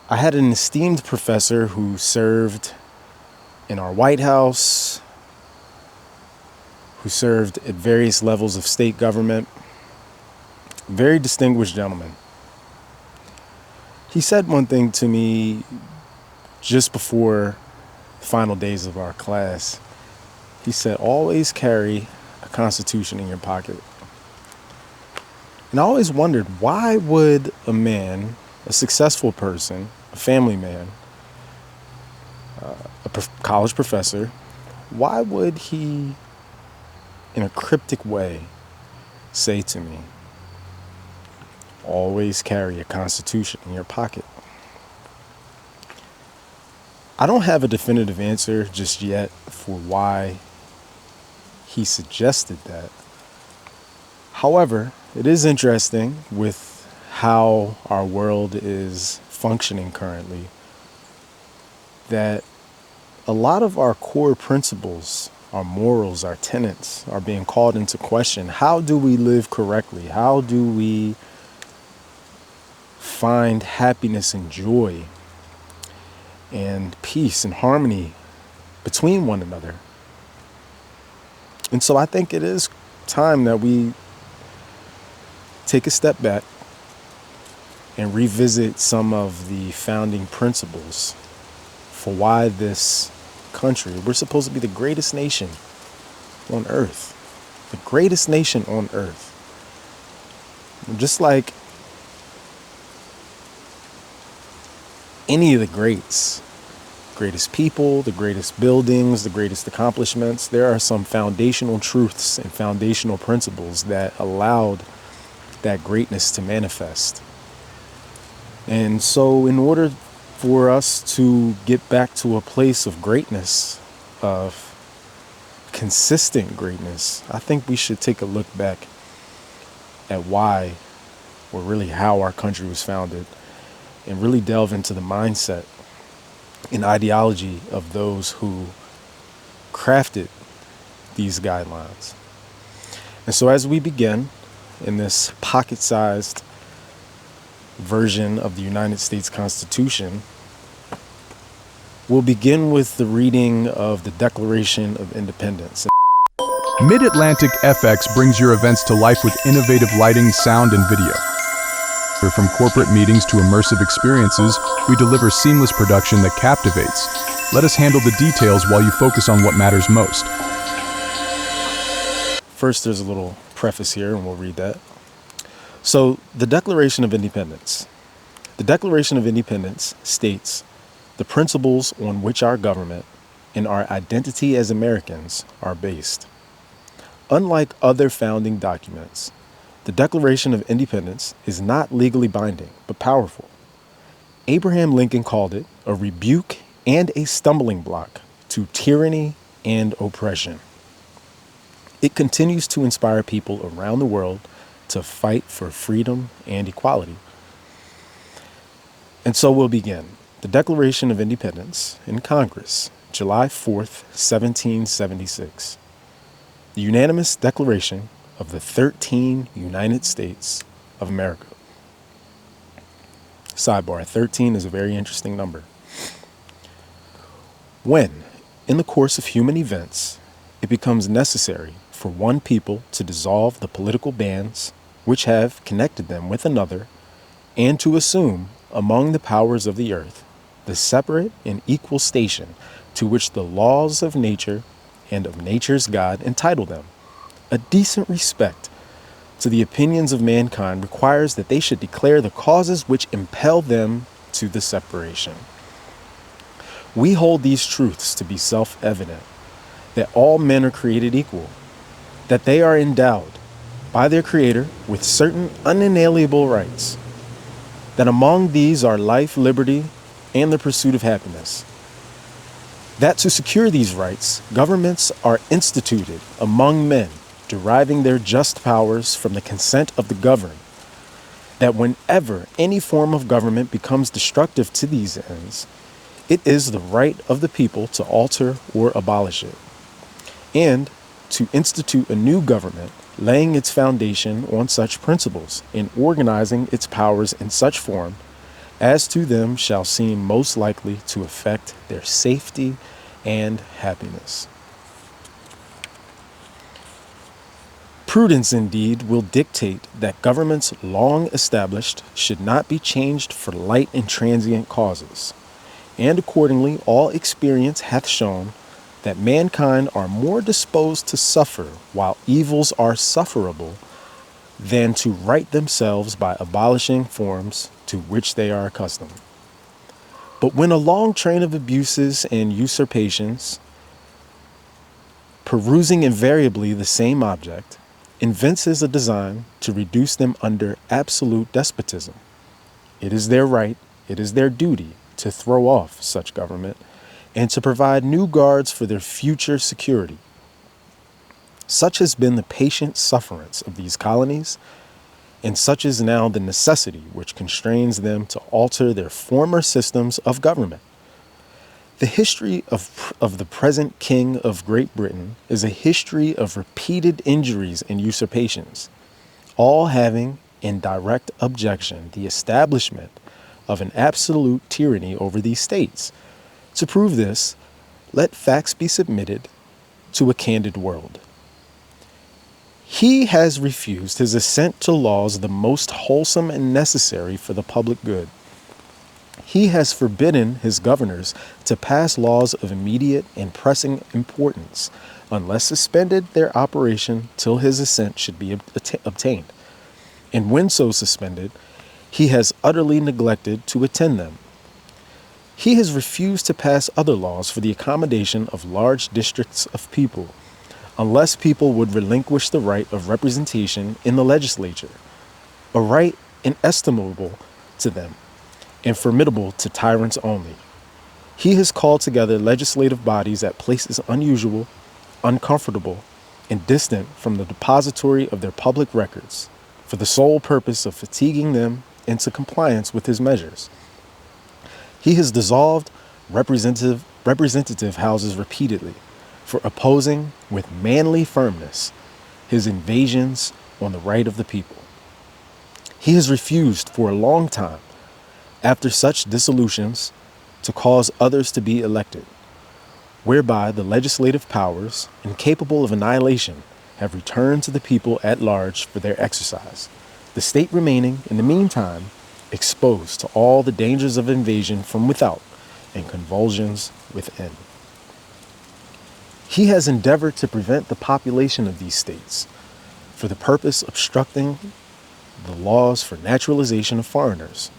I had an esteemed professor who served in our White House, who served at various levels of state government. Very distinguished gentleman. He said one thing to me just before the final days of our class. He said, always carry a Constitution in your pocket. And I always wondered, why would a man, a successful person, a family man, college professor, why would he, in a cryptic way, say to me, always carry a Constitution in your pocket? I don't have a definitive answer just yet for why he suggested that. However, it is interesting with how our world is functioning currently that a lot of our core principles, our morals, our tenets are being called into question. How do we live correctly? How do we find happiness and joy and peace and harmony between one another? And so I think it is time that we take a step back and revisit some of the founding principles for why this country, we're supposed to be the greatest nation on earth. The greatest nation on earth. Just like any of the greatest people, the greatest buildings, the greatest accomplishments, there are some foundational truths and foundational principles that allowed that greatness to manifest. And so in order for us to get back to a place of greatness, of consistent greatness, I think we should take a look back at why, or really how our country was founded, and really delve into the mindset and ideology of those who crafted these guidelines. And so as we begin in this pocket-sized version of the United States Constitution, we'll begin with the reading of the Declaration of Independence. MidAtlanticFX brings your events to life with innovative lighting, sound, and video. From corporate meetings to immersive experiences, we deliver seamless production that captivates. Let us handle the details while you focus on what matters most. First, there's a little preface here, and we'll read that. So, the Declaration of Independence. The Declaration of Independence states the principles on which our government and our identity as Americans are based. Unlike other founding documents, the Declaration of Independence is not legally binding, but powerful. Abraham Lincoln called it a rebuke and a stumbling block to tyranny and oppression. It continues to inspire people around the world to fight for freedom and equality. And so we'll begin. The Declaration of Independence in Congress, July 4th, 1776. The unanimous declaration of the 13 United States of America. Sidebar, 13 is a very interesting number. When, in the course of human events, it becomes necessary for one people to dissolve the political bands which have connected them with another, and to assume, among the powers of the earth, the separate and equal station to which the laws of nature and of nature's God entitle them, a decent respect to the opinions of mankind requires that they should declare the causes which impel them to the separation. We hold these truths to be self-evident, that all men are created equal, that they are endowed by their Creator with certain unalienable rights, that among these are life, liberty, and the pursuit of happiness, that to secure these rights, governments are instituted among men, deriving their just powers from the consent of the governed, that whenever any form of government becomes destructive to these ends, it is the right of the people to alter or abolish it, and to institute a new government, laying its foundation on such principles and organizing its powers in such form as to them shall seem most likely to affect their safety and happiness. Prudence, indeed, will dictate that governments long established should not be changed for light and transient causes. And accordingly, all experience hath shown that mankind are more disposed to suffer while evils are sufferable than to right themselves by abolishing forms to which they are accustomed. But when a long train of abuses and usurpations, perusing invariably the same object, evinces a design to reduce them under absolute despotism, it is their right, it is their duty to throw off such government and to provide new guards for their future security. Such has been the patient sufferance of these colonies, and such is now the necessity which constrains them to alter their former systems of government. The history of the present King of Great Britain is a history of repeated injuries and usurpations, all having in direct objection the establishment of an absolute tyranny over these states. To prove this, let facts be submitted to a candid world. He has refused his assent to laws the most wholesome and necessary for the public good. He has forbidden his governors to pass laws of immediate and pressing importance, unless suspended their operation till his assent should be obtained. And when so suspended, he has utterly neglected to attend them. He has refused to pass other laws for the accommodation of large districts of people, unless people would relinquish the right of representation in the legislature, a right inestimable to them and formidable to tyrants only. He has called together legislative bodies at places unusual, uncomfortable, and distant from the depository of their public records, for the sole purpose of fatiguing them into compliance with his measures. He has dissolved representative houses repeatedly, for opposing with manly firmness his invasions on the right of the people. He has refused for a long time, after such dissolutions, to cause others to be elected, whereby the legislative powers, incapable of annihilation, have returned to the people at large for their exercise, the state remaining, in the meantime, exposed to all the dangers of invasion from without and convulsions within. He has endeavored to prevent the population of these states for the purpose of obstructing the laws for naturalization of foreigners,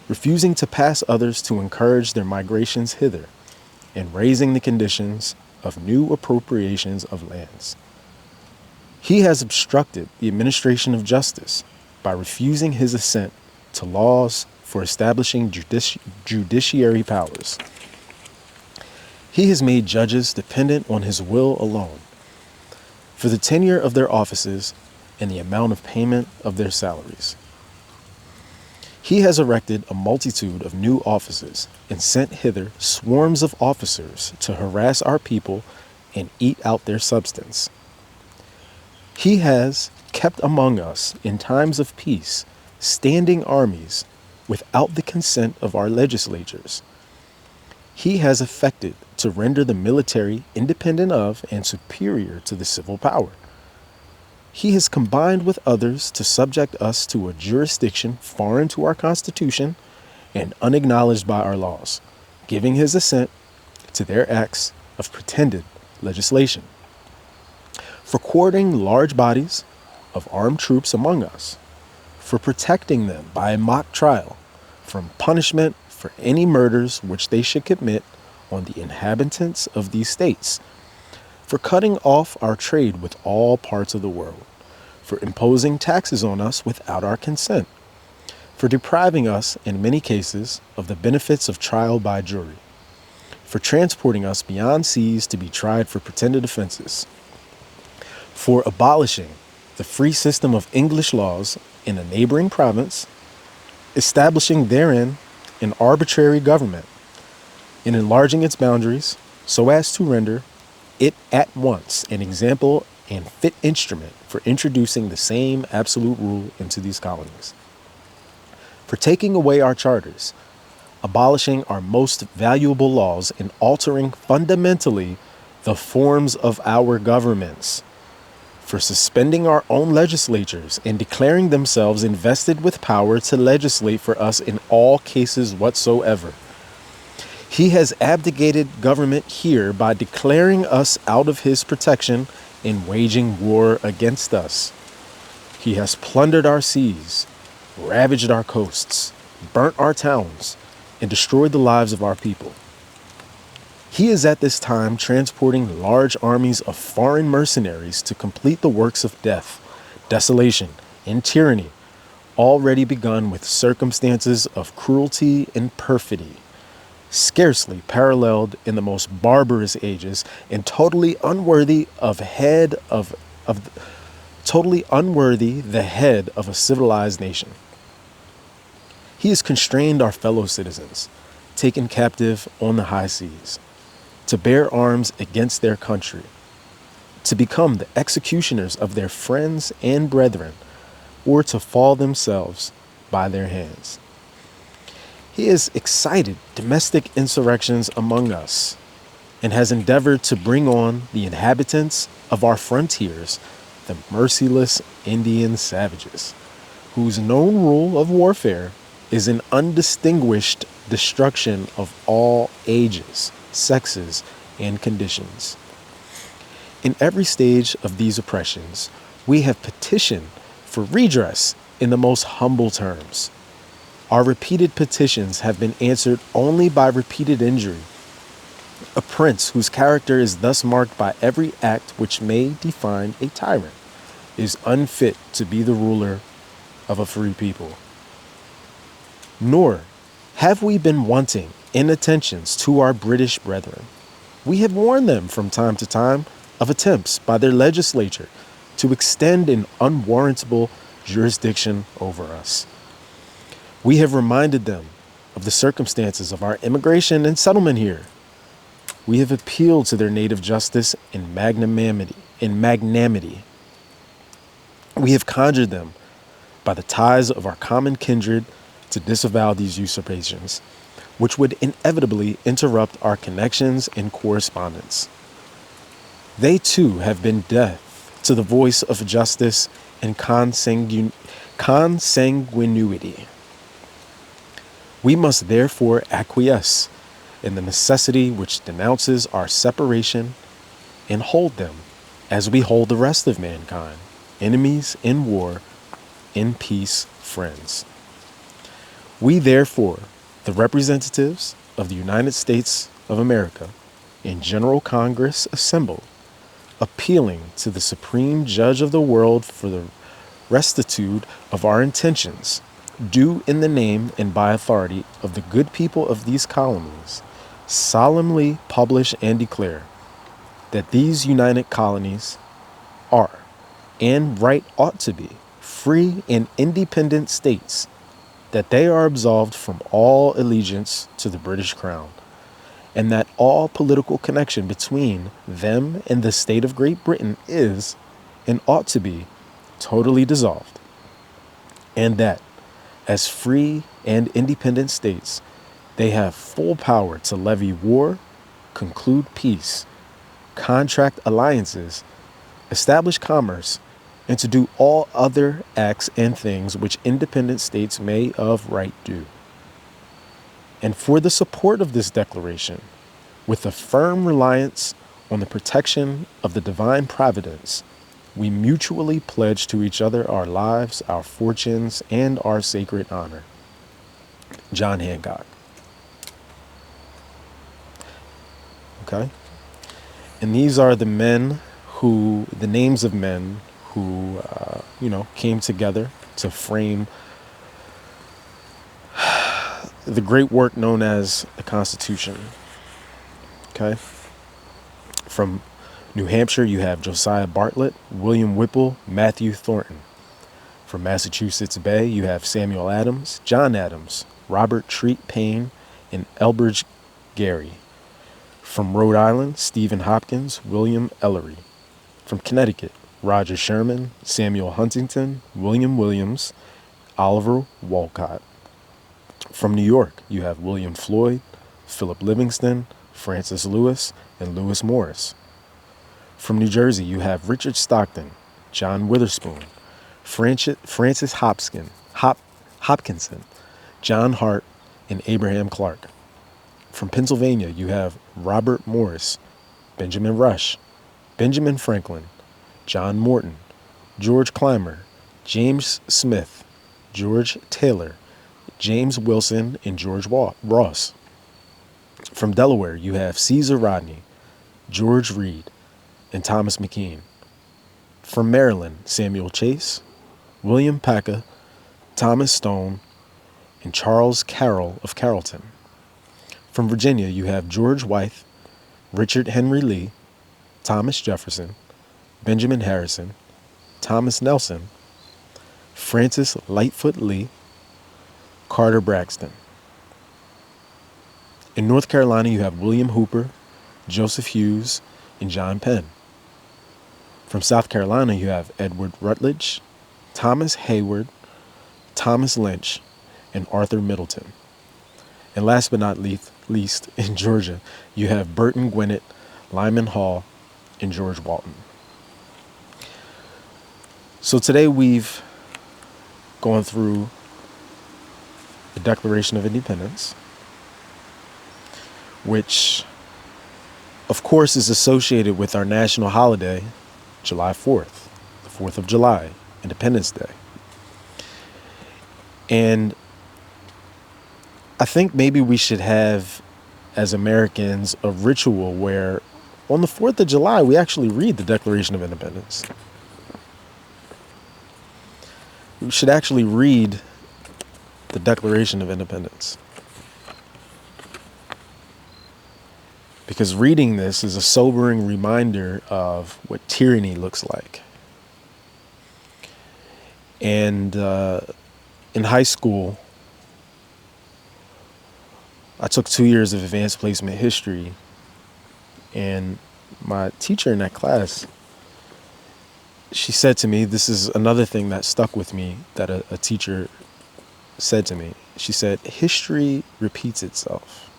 refusing to pass others to encourage their migrations hither, and raising the conditions of new appropriations of lands. He has obstructed the administration of justice by refusing his assent to laws for establishing judiciary powers. He has made judges dependent on his will alone for the tenure of their offices and the amount of payment of their salaries. He has erected a multitude of new offices and sent hither swarms of officers to harass our people and eat out their substance. He has kept among us in times of peace standing armies without the consent of our legislatures. He has effected to render the military independent of and superior to the civil power. He has combined with others to subject us to a jurisdiction foreign to our Constitution and unacknowledged by our laws, giving his assent to their acts of pretended legislation, for quartering large bodies of armed troops among us, for protecting them by a mock trial from punishment for any murders which they should commit on the inhabitants of these states, for cutting off our trade with all parts of the world, for imposing taxes on us without our consent, for depriving us, in many cases, of the benefits of trial by jury, for transporting us beyond seas to be tried for pretended offenses, for abolishing the free system of English laws in a neighboring province, establishing therein an arbitrary government, and enlarging its boundaries so as to render it at once an example and fit instrument for introducing the same absolute rule into these colonies, for taking away our charters, abolishing our most valuable laws, and altering fundamentally the forms of our governments, for suspending our own legislatures and declaring themselves invested with power to legislate for us in all cases whatsoever. He has abdicated government here by declaring us out of his protection and waging war against us. He has plundered our seas, ravaged our coasts, burnt our towns, and destroyed the lives of our people. He is at this time transporting large armies of foreign mercenaries to complete the works of death, desolation, and tyranny, already begun with circumstances of cruelty and perfidy, scarcely paralleled in the most barbarous ages, and totally unworthy the head of a civilized nation. He has constrained our fellow citizens, taken captive on the high seas, to bear arms against their country, to become the executioners of their friends and brethren, or to fall themselves by their hands. He has excited domestic insurrections among us and has endeavored to bring on the inhabitants of our frontiers the merciless Indian savages, whose known rule of warfare is an undistinguished destruction of all ages, sexes, and conditions. In every stage of these oppressions, we have petitioned for redress in the most humble terms. Our repeated petitions have been answered only by repeated injury. A prince whose character is thus marked by every act which may define a tyrant is unfit to be the ruler of a free people. Nor have we been wanting in attentions to our British brethren. We have warned them from time to time of attempts by their legislature to extend an unwarrantable jurisdiction over us. We have reminded them of the circumstances of our immigration and settlement here. We have appealed to their native justice and magnanimity. We have conjured them by the ties of our common kindred to disavow these usurpations, which would inevitably interrupt our connections and correspondence. They too have been deaf to the voice of justice and consanguinity. We must therefore acquiesce in the necessity which denounces our separation and hold them as we hold the rest of mankind, enemies in war, in peace, friends. We therefore, the representatives of the United States of America, in General Congress assembled, appealing to the Supreme Judge of the world for the rectitude of our intentions, do in the name and by authority of the good people of these colonies, solemnly publish and declare that these united colonies are, and right ought to be, free and independent states, that they are absolved from all allegiance to the British Crown, and that all political connection between them and the state of Great Britain is, and ought to be, totally dissolved, and that, as free and independent states, they have full power to levy war, conclude peace, contract alliances, establish commerce, and to do all other acts and things which independent states may of right do. And for the support of this declaration, with a firm reliance on the protection of the divine providence, we mutually pledge to each other our lives, our fortunes, and our sacred honor. John Hancock. Okay? And these are the names of men who, came together to frame the great work known as the Constitution. Okay? From New Hampshire, you have Josiah Bartlett, William Whipple, Matthew Thornton. From Massachusetts Bay, you have Samuel Adams, John Adams, Robert Treat Paine, and Elbridge Gerry. From Rhode Island, Stephen Hopkins, William Ellery. From Connecticut, Roger Sherman, Samuel Huntington, William Williams, Oliver Wolcott. From New York, you have William Floyd, Philip Livingston, Francis Lewis, and Lewis Morris. From New Jersey, you have Richard Stockton, John Witherspoon, Francis Hopkinson, John Hart, and Abraham Clark. From Pennsylvania, you have Robert Morris, Benjamin Rush, Benjamin Franklin, John Morton, George Clymer, James Smith, George Taylor, James Wilson, and George Ross. From Delaware, you have Caesar Rodney, George Reed, and Thomas McKean. From Maryland, Samuel Chase, William Packer, Thomas Stone, and Charles Carroll of Carrollton. From Virginia, you have George Wythe, Richard Henry Lee, Thomas Jefferson, Benjamin Harrison, Thomas Nelson, Francis Lightfoot Lee, Carter Braxton. In North Carolina, you have William Hooper, Joseph Hughes, and John Penn. From South Carolina, you have Edward Rutledge, Thomas Hayward, Thomas Lynch, and Arthur Middleton. And last but not least, in Georgia, you have Burton Gwinnett, Lyman Hall, and George Walton. So today we've gone through the Declaration of Independence, which of course is associated with our national holiday, July 4th, the 4th of July, Independence Day. And I think maybe we should have, as Americans, a ritual where on the 4th of July, we actually read the Declaration of Independence. We should actually read the Declaration of Independence. Because reading this is a sobering reminder of what tyranny looks like. And in high school, I took 2 years of advanced placement history, and my teacher in that class, she said to me, this is another thing that stuck with me that a teacher said to me. She said, history repeats itself.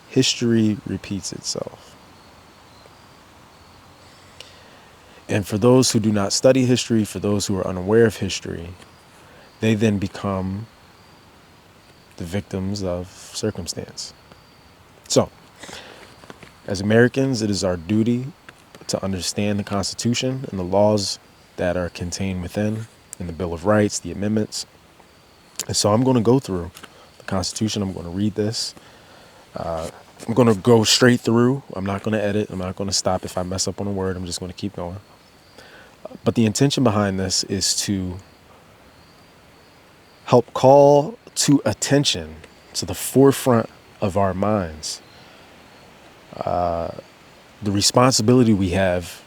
History repeats itself. And for those who do not study history, for those who are unaware of history, they then become the victims of circumstance. So, as Americans, it is our duty to understand the Constitution and the laws that are contained within, in the Bill of Rights, the amendments. And so I'm going to go through the Constitution. I'm going to read this. I'm going to go straight through. I'm not going to edit. I'm not going to stop. If I mess up on a word, I'm just going to keep going. But the intention behind this is to help call to attention, to the forefront of our minds, the responsibility we have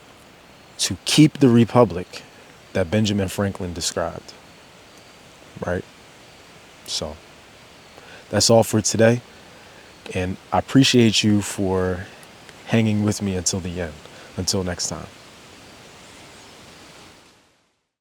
to keep the republic that Benjamin Franklin described. Right? So that's all for today. And I appreciate you for hanging with me until the end. Until next time.